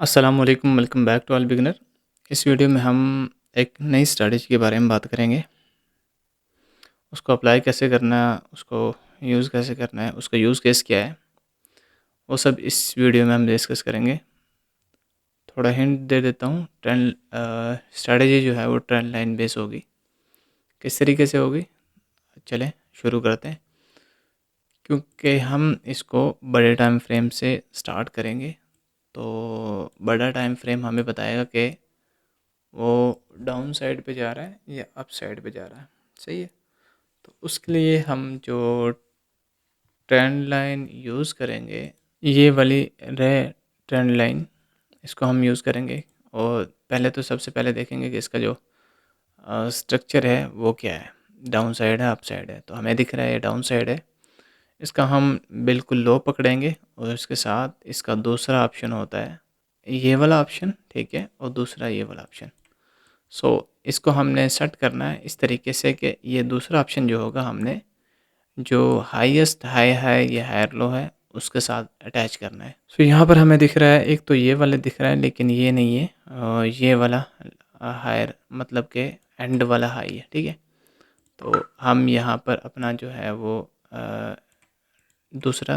अस्सलाम वालेकुम, welcome back to all beginner. इस वीडियो में हम एक नई स्ट्रैटेजी के बारे में बात करेंगे। उसको अप्लाई कैसे करना है, उसको यूज़ कैसे करना है, उसका यूज़ केस क्या है, वो सब इस वीडियो में हम डिस्कस करेंगे। थोड़ा हिंट दे देता हूँ। ट्रेंड स्ट्रैटेजी जो है वो ट्रेंड लाइन बेस होगी। किस तरीके से होगी, चलें शुरू करते हैं। क्योंकि हम इसको बड़े टाइम फ्रेम से स्टार्ट करेंगे, तो बड़ा टाइम फ्रेम हमें बताएगा कि वो डाउन साइड पे जा रहा है या अप साइड पे जा रहा है। सही है। तो उसके लिए हम जो ट्रेंड लाइन यूज़ करेंगे, ये वाली रहे ट्रेंड लाइन, इसको हम यूज़ करेंगे। और पहले तो सबसे पहले देखेंगे कि इसका जो स्ट्रक्चर है वो क्या है, डाउन साइड है अप साइड है। तो हमें दिख रहा है ये डाउन साइड है, इसका हम बिल्कुल लो पकड़ेंगे और इसके साथ इसका दूसरा ऑप्शन होता है ये वाला ऑप्शन, ठीक है, और दूसरा ये वाला ऑप्शन। इसको हमने सेट करना है इस तरीके से कि ये दूसरा ऑप्शन जो होगा हमने जो हाईएस्ट हाई है या हायर लो है उसके साथ अटैच करना है। यहाँ पर हमें दिख रहा है, एक तो ये वाला दिख रहा है लेकिन ये नहीं है, और ये वाला हायर मतलब के एंड वाला हाई है, ठीक है। तो हम यहाँ पर अपना जो है वो दूसरा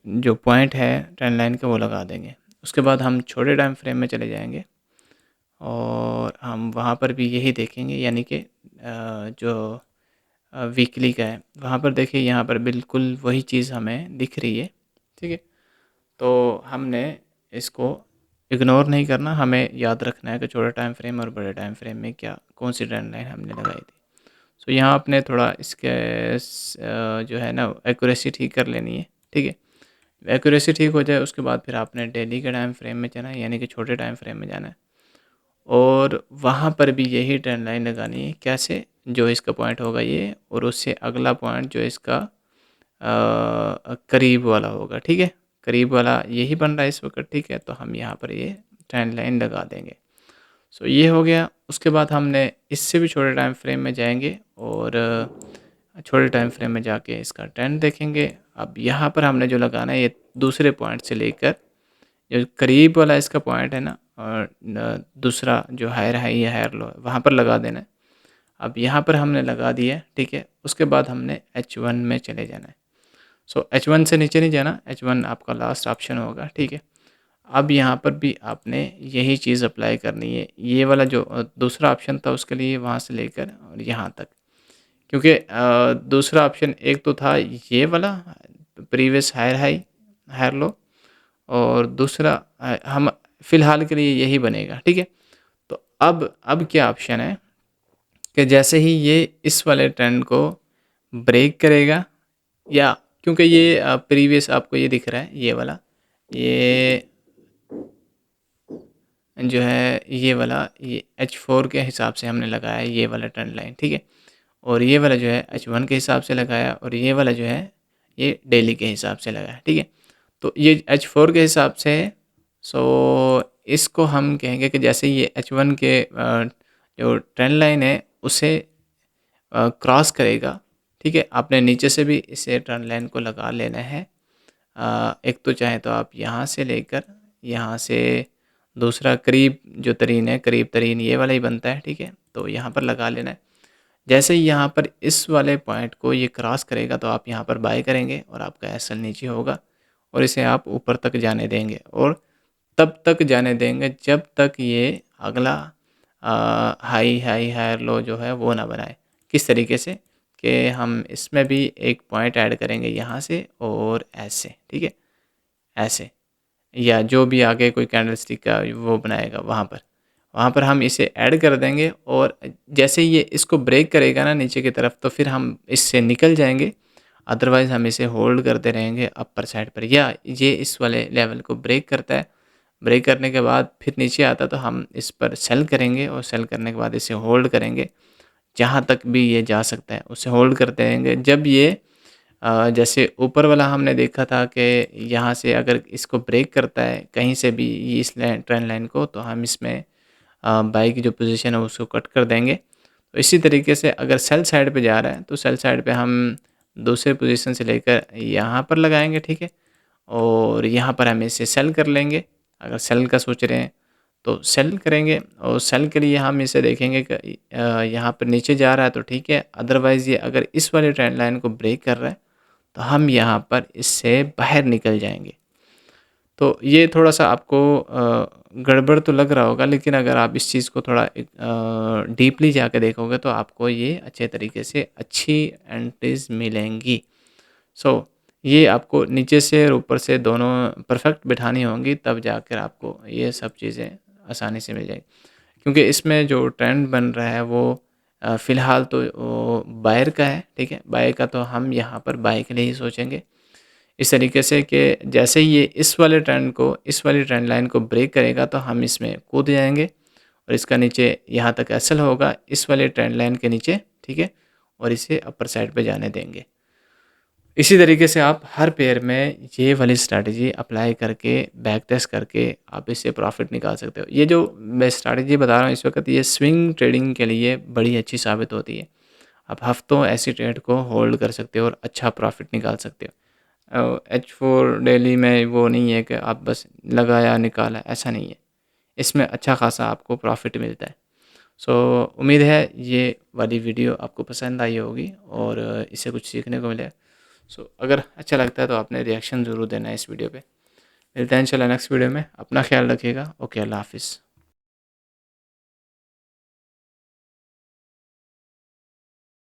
जो पॉइंट है ट्रेंड लाइन का वो लगा देंगे। उसके बाद हम छोटे टाइम फ्रेम में चले जाएंगे और हम वहाँ पर भी यही देखेंगे, यानी कि जो वीकली का है वहाँ पर देखिए, यहाँ पर बिल्कुल वही चीज़ हमें दिख रही है, ठीक है। तो हमने इसको इग्नोर नहीं करना, हमें याद रखना है कि छोटा टाइम फ्रेम और बड़े टाइम फ्रेम में क्या कौन सी ट्रेंड लाइन हमने लगाई थी। यहाँ आपने थोड़ा इसके जो है ना एक्यूरेसी ठीक कर लेनी है, ठीक है। एक्यूरेसी ठीक हो जाए उसके बाद फिर आपने डेली के टाइम फ्रेम में जाना है, यानी कि छोटे टाइम फ्रेम में जाना है, और वहाँ पर भी यही ट्रेंड लाइन लगानी है। कैसे, जो इसका पॉइंट होगा ये, और उससे अगला पॉइंट जो इसका करीब वाला होगा, ठीक है। करीब वाला यही बन रहा है इस वक्त, ठीक है। तो हम यहाँ पर ये ट्रेंड लाइन लगा देंगे। ये हो गया। उसके बाद हमने इससे भी छोटे टाइम फ्रेम में जाएंगे और छोटे टाइम फ्रेम में जाके इसका ट्रेंड देखेंगे। अब यहाँ पर हमने जो लगाना है ये दूसरे पॉइंट से लेकर जो करीब वाला इसका पॉइंट है ना, और दूसरा जो हायर हाई या हायर लो है वहाँ पर लगा देना है। अब यहाँ पर हमने लगा दिया है, ठीक है। उसके बाद हमने H1 में चले जाना है। H1 से नीचे नहीं जाना, H1 आपका लास्ट ऑप्शन होगा, ठीक है। अब यहाँ पर भी आपने यही चीज़ अप्लाई करनी है। ये वाला जो दूसरा ऑप्शन था उसके लिए वहाँ से लेकर और यहाँ तक, क्योंकि दूसरा ऑप्शन एक तो था ये वाला previous higher high higher low, और दूसरा हम फ़िलहाल के लिए यही बनेगा, ठीक है। तो अब क्या ऑप्शन है कि जैसे ही ये इस वाले ट्रेंड को ब्रेक करेगा, या क्योंकि ये प्रीवियस आपको ये दिख रहा है, ये वाला, ये जो है ये वाला, ये H4 के हिसाब से हमने लगाया है ये वाला ट्रेंड लाइन, ठीक है। और ये वाला जो है H1 के हिसाब से लगाया, और ये वाला जो है ये डेली के हिसाब से लगाया, ठीक है। तो ये H4 के हिसाब से है। इसको हम कहेंगे कि जैसे ये H1 के जो ट्रेंड लाइन है उसे क्रॉस करेगा, ठीक है। आपने नीचे से भी इसे ट्रेंड लाइन को लगा लेना है। एक तो चाहे तो आप यहाँ से लेकर यहाँ से दूसरा करीब जो तरीन है, करीब तरीन ये वाला ही बनता है, ठीक है। तो यहाँ पर लगा लेना है। जैसे ही यहाँ पर इस वाले पॉइंट को ये क्रॉस करेगा तो आप यहाँ पर बाय करेंगे और आपका एसएल नीचे होगा, और इसे आप ऊपर तक जाने देंगे, और तब तक जाने देंगे जब तक ये अगला हाई हाई हायर लो जो है वो ना बनाए। किस तरीके से कि हम इसमें भी एक पॉइंट ऐड करेंगे यहाँ से और ऐसे, ठीक है, ऐसे, या जो भी आगे कोई कैंडलस्टिक का वो बनाएगा वहाँ पर हम इसे ऐड कर देंगे, और जैसे ये इसको ब्रेक करेगा ना नीचे की तरफ, तो फिर हम इससे निकल जाएंगे। अदरवाइज़ हम इसे होल्ड करते रहेंगे अपर साइड पर, या ये इस वाले लेवल को ब्रेक करता है, ब्रेक करने के बाद फिर नीचे आता तो हम इस पर सेल करेंगे, और सेल करने के बाद इसे होल्ड करेंगे जहाँ तक भी ये जा सकता है उसे होल्ड करते रहेंगे। जब ये जैसे ऊपर वाला हमने देखा था कि यहाँ से अगर इसको ब्रेक करता है कहीं से भी इस ट्रेंड लाइन को, तो हम इसमें बाई की जो पोजीशन है उसको कट कर देंगे। तो इसी तरीके से अगर सेल साइड पे जा रहा है तो सेल साइड पे हम दूसरे पोजीशन से लेकर यहाँ पर लगाएंगे, ठीक है, और यहाँ पर हम इसे सेल कर लेंगे। अगर सेल का सोच रहे हैं तो सेल करेंगे, और सेल के लिए हम इसे देखेंगे कि यहाँ पर नीचे जा रहा है तो ठीक है, अदरवाइज़ ये अगर इस वाले ट्रेंड लाइन को ब्रेक कर रहा है तो हम यहाँ पर इससे बाहर निकल जाएंगे। तो ये थोड़ा-सा आपको गड़बड़ तो लग रहा होगा, लेकिन अगर आप इस चीज़ को थोड़ा डीपली जाके देखोगे तो आपको ये अच्छे तरीके से अच्छी एंट्रीज़ मिलेंगी। सो ये आपको नीचे से और ऊपर से दोनों परफेक्ट बिठानी होंगी, तब जाकर आपको ये सब चीज़ें आसानी से मिल जाएगी। क्योंकि इसमें जो ट्रेंड बन रहा है वो फ़िलहाल तो वो बायर का है, ठीक है? बाय का तो हम यहाँ पर बाय के लिए ही सोचेंगे। इस तरीके से कि जैसे ही ये इस वाली ट्रेंड लाइन को ब्रेक करेगा तो हम इसमें कूद जाएँगे, और इसका नीचे यहाँ तक एसएल होगा इस वाले ट्रेंड लाइन के नीचे, ठीक है? और इसे अपर साइड पे जाने देंगे। इसी तरीके से आप हर पेयर में ये वाली स्ट्रैटेजी अप्लाई करके, बैक टेस्ट करके आप इससे प्रॉफ़िट निकाल सकते हो। ये जो मैं स्ट्रैटेजी बता रहा हूँ इस वक़्त, ये स्विंग ट्रेडिंग के लिए बड़ी अच्छी साबित होती है। आप हफ़्तों ऐसी ट्रेड को होल्ड कर सकते हो और अच्छा प्रॉफ़िट निकाल सकते हो। H4 डेली में वो नहीं है कि आप बस लगाया निकाला, ऐसा नहीं है। इसमें अच्छा खासा आपको प्रॉफ़िट मिलता है। सो उम्मीद है ये वाली वीडियो आपको पसंद आई होगी और इससे कुछ सीखने को मिले। सो अगर अच्छा लगता है तो आपने रिएक्शन ज़रूर देना है इस वीडियो पे। मिलते हैं इंशाल्लाह नेक्स्ट वीडियो में। अपना ख्याल रखिएगा। ओके, अल्लाह हाफ़िज़।